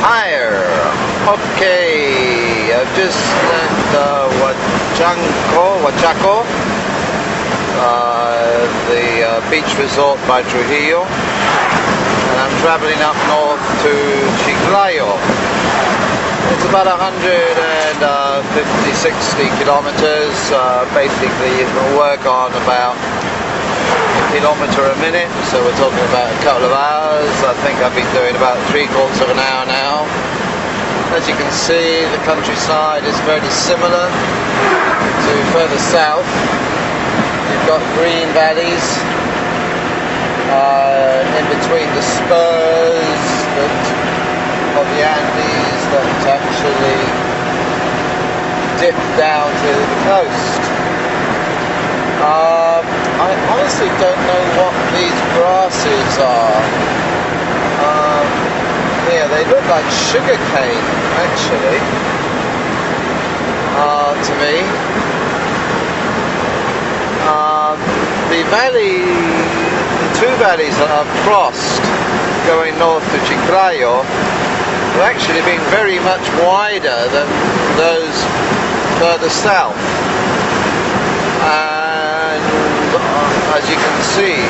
higher. Okay, I've just left Huanchaco, the beach resort by Trujillo, and I'm traveling up north to Chiclayo. It's about 150-60 kilometers. Basically, you can work on about a kilometer a minute, so we're talking about a couple of hours. I think I've been doing about 3/4 of an hour now. As you can see, the countryside is very similar to further south. You've got green valleys in between the spurs of the Andes that actually dip down to the coast. I honestly don't know what these grasses are. Yeah, they look like sugar cane, actually, to me. The two valleys that I've crossed going north to Chiclayo have actually been very much wider than those further south. And as you can see,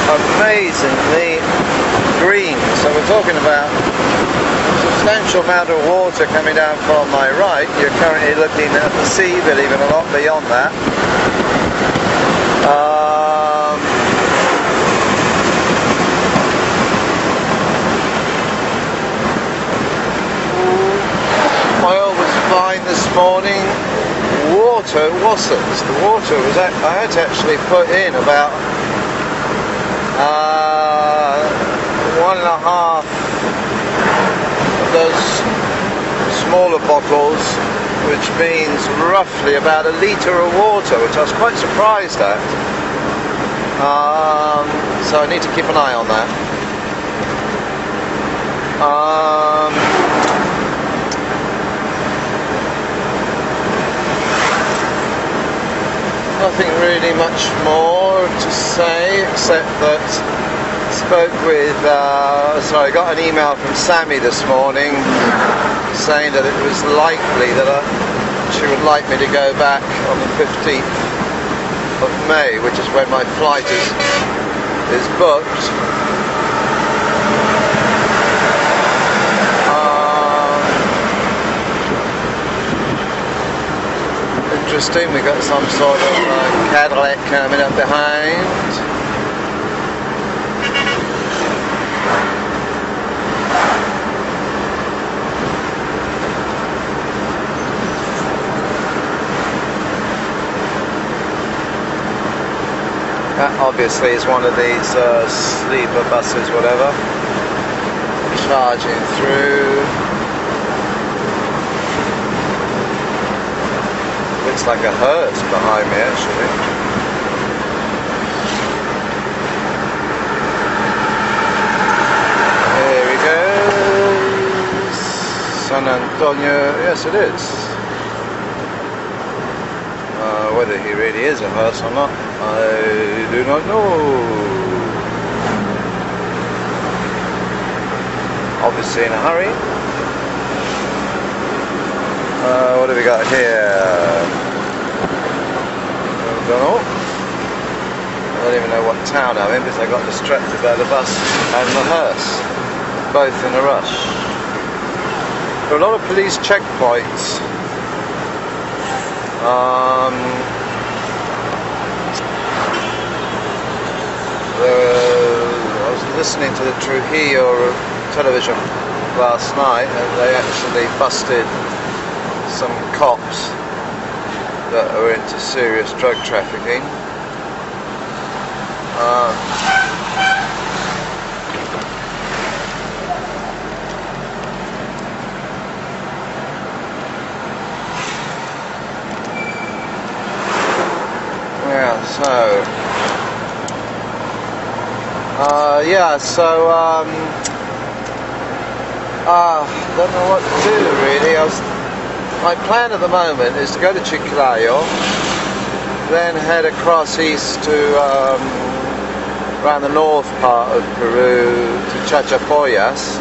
amazingly green. So we're talking about a substantial amount of water coming down from my right. You're currently looking at the sea, but even a lot beyond that. Oil was fine this morning. Water wasn't. The water was. I had to actually put in about 1.5 of those smaller bottles, which means roughly about 1 litre of water, which I was quite surprised at. So I need to keep an eye on that. Nothing really much more to say, except that I got an email from Sammy this morning saying that it was likely that she would like me to go back on the 15th of May, which is when my flight is booked. Interesting, we got some sort of Cadillac coming up behind. That obviously is one of these sleeper buses, whatever, charging through. Looks like a hearse behind me, actually. Here he goes. San Antonio. Yes, it is. Whether he really is a hearse or not, I do not know. Obviously in a hurry. What have we got here? I don't know. I don't even know what town I'm in because I got distracted by the bus and the hearse, both in a rush. There are a lot of police checkpoints. I was listening to the Trujillo television last night, and they actually busted some cops that are into serious drug trafficking. Don't know what to do really. My plan at the moment is to go to Chiclayo, then head across east to around the north part of Peru to Chachapoyas,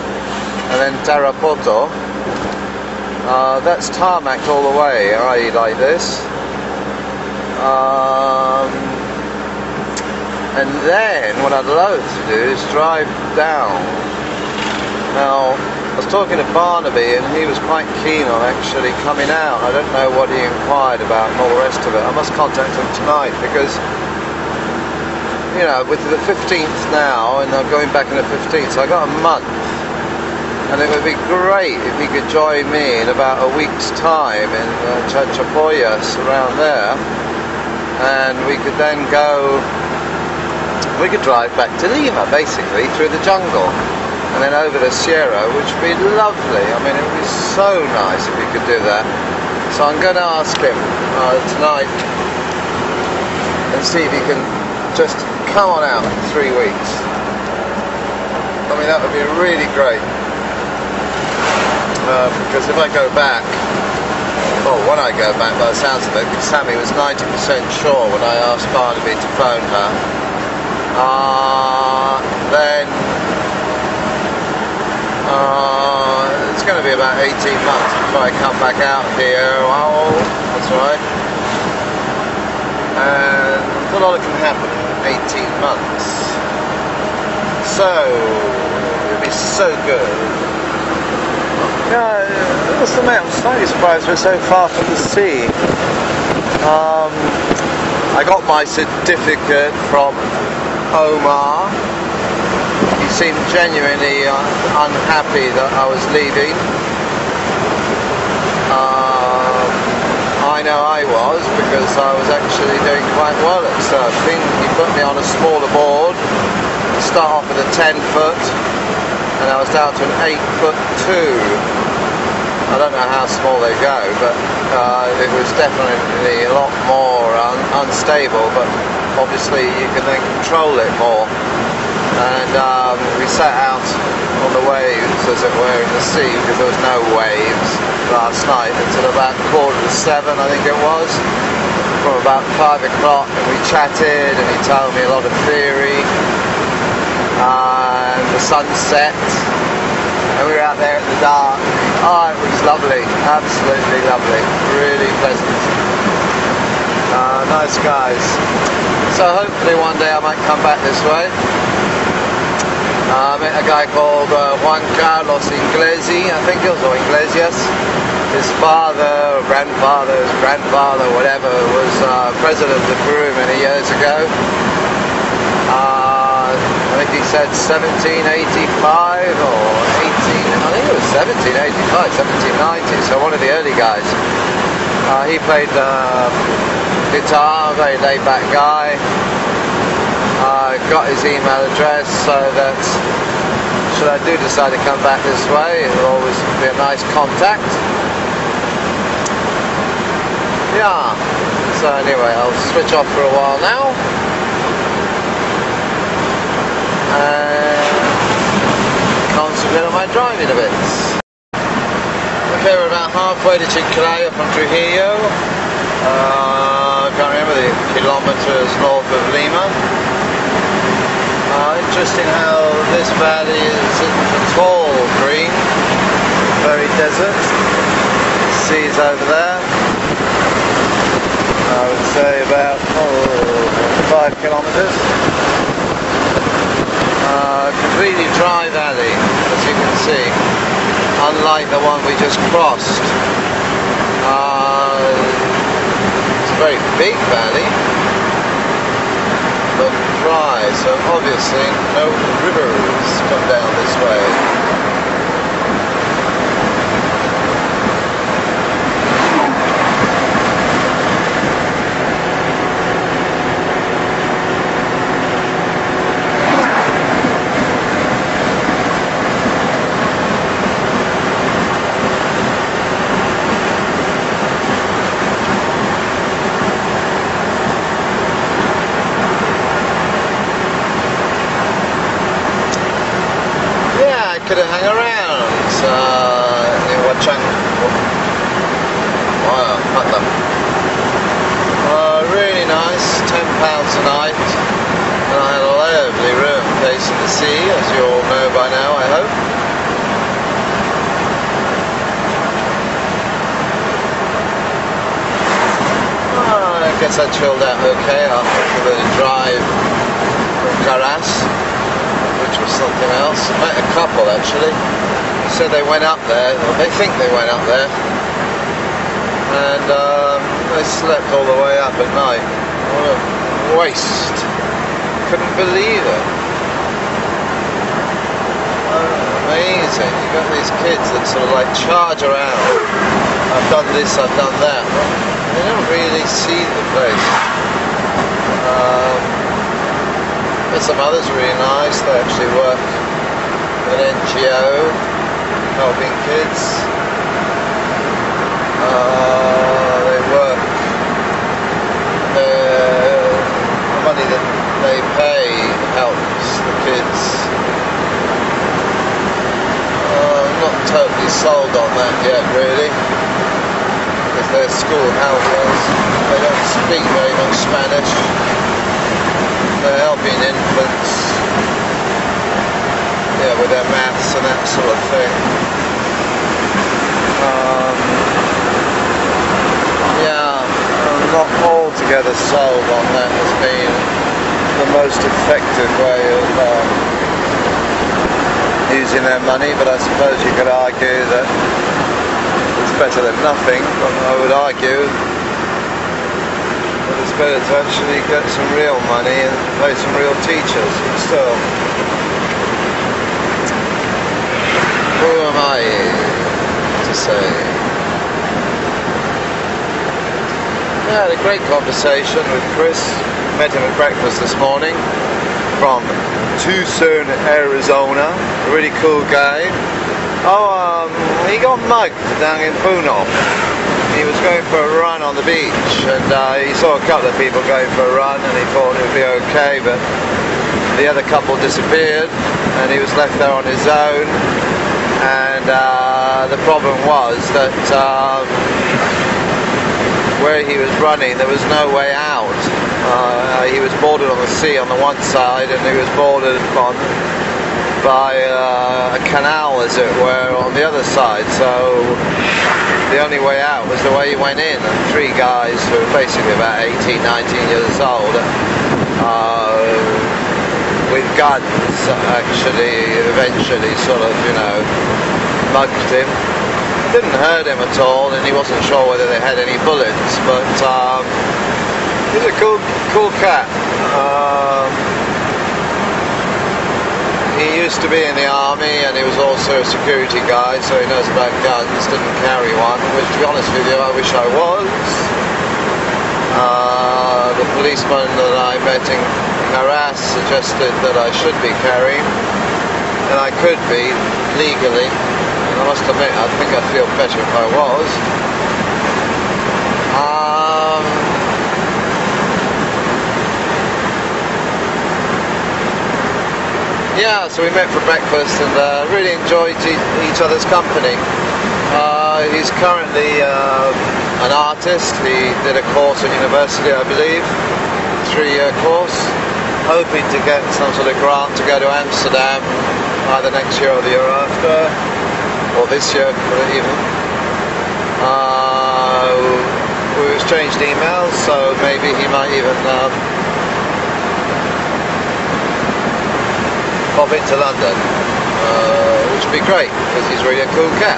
and then Tarapoto. That's tarmac all the way, I like this. And then what I'd love to do is drive down. Now, I was talking to Barnaby and he was quite keen on actually coming out. I don't know what he inquired about and all the rest of it. I must contact him tonight because, you know, with the 15th now and I'm going back on the 15th, so I got a month. And it would be great if he could join me in about a week's time in Chachapoyas, around there. And we could then go, we could drive back to Lima basically through the jungle. And then over the Sierra, which would be lovely. I mean, it would be so nice if we could do that. So I'm going to ask him tonight and see if he can just come on out for 3 weeks. I mean, that would be really great. Because if I go back, well, when I go back, by the sounds of it, Sammy was 90% sure when I asked Barnaby to phone her, then it's going to be about 18 months before I come back out here. Oh, that's right. And a lot can happen in 18 months. So, it'll be so good. Yeah, what's the matter? I'm slightly surprised we're so far from the sea. I got my certificate from Omar. He seemed genuinely unhappy that I was leaving. I know I was, because I was actually doing quite well at surfing. He put me on a smaller board, start off with a 10-foot, and I was down to an 8'2". I don't know how small they go, but it was definitely a lot more unstable, but obviously you can then control it more. And we sat out on the waves, as it were, in the sea, because there was no waves last night until about 7:15, I think it was. From about 5 o'clock, and we chatted, and he told me a lot of theory. And the sun set, and we were out there in the dark. Oh, it was lovely, absolutely lovely, really pleasant. Nice guys. So hopefully one day I might come back this way. I met a guy called Huanchaco Inglesi, I think it was, or Iglesias. His father, or grandfather, his grandfather, whatever, was president of Peru many years ago. I think he said 1785 or 18, I think it was 1785, 1790, so one of the early guys. He played guitar, very laid back guy. Got his email address, so that should I do decide to come back this way, it'll always be a nice contact. Yeah, so anyway, I'll switch off for a while now. And concentrate on my driving a bit. Okay, we're about halfway to Chiclayo from Trujillo. I can't remember the kilometers north of Lima. Interesting how this valley is in the tall green, very desert. The sea's over there. I would say about 5 kilometers. Completely dry valley, as you can see, unlike the one we just crossed. It's a very big valley, but dry, so obviously no rivers come down this way. Could have hung around in Huanchaco. Wow, not them. Really nice, £10 a night, and I had a lovely room facing the sea, as you all know by now, I hope. guess I chilled out okay after the drive from Caras, which was something else. Met a couple actually. They said they went up there, or they think they went up there, and they slept all the way up at night. What a waste. Couldn't believe it. Amazing. You got these kids that sort of like charge around. I've done this, I've done that. They don't really see the place. There's some others really nice. They actually work with an NGO helping kids. They work. The money that they pay helps the kids. Not totally sold on that yet, really, because they're school helpers. They don't speak very much Spanish. They're helping infants, yeah, with their maths and that sort of thing. Yeah, I'm not altogether sold on that as being the most effective way of using their money, but I suppose you could argue that it's better than nothing. But I would argue that it's better to actually get some real money and pay some real teachers. But still, who am I to say? I had a great conversation with Chris. Met him at breakfast this morning from Tucson, Arizona. A really cool guy. He got mugged down in Puno. He was going for a run on the beach, and he saw a couple of people going for a run, and he thought it would be okay, but the other couple disappeared, and he was left there on his own. And the problem was that where he was running, there was no way out. He was bordered on the sea on the one side, and he was bordered by a canal, as it were, on the other side. So the only way out was the way he went in. And three guys who were basically about 18, 19 years old, with guns, actually, eventually sort of, mugged him. Didn't hurt him at all, and he wasn't sure whether they had any bullets, but he's a cool cat. He used to be in the army, and he was also a security guy, so he knows about guns. Didn't carry one, which, to be honest with you, I wish I was. The policeman that I met in Caras suggested that I should be carrying, and I could be legally. I must admit, I think I'd feel better if I was. Yeah, so we met for breakfast and really enjoyed each other's company. He's currently an artist. He did a course at university, I believe, a 3-year course, hoping to get some sort of grant to go to Amsterdam either next year or the year after, or this year even. We exchanged emails, so maybe he might even pop into London, which would be great because he's really a cool cat.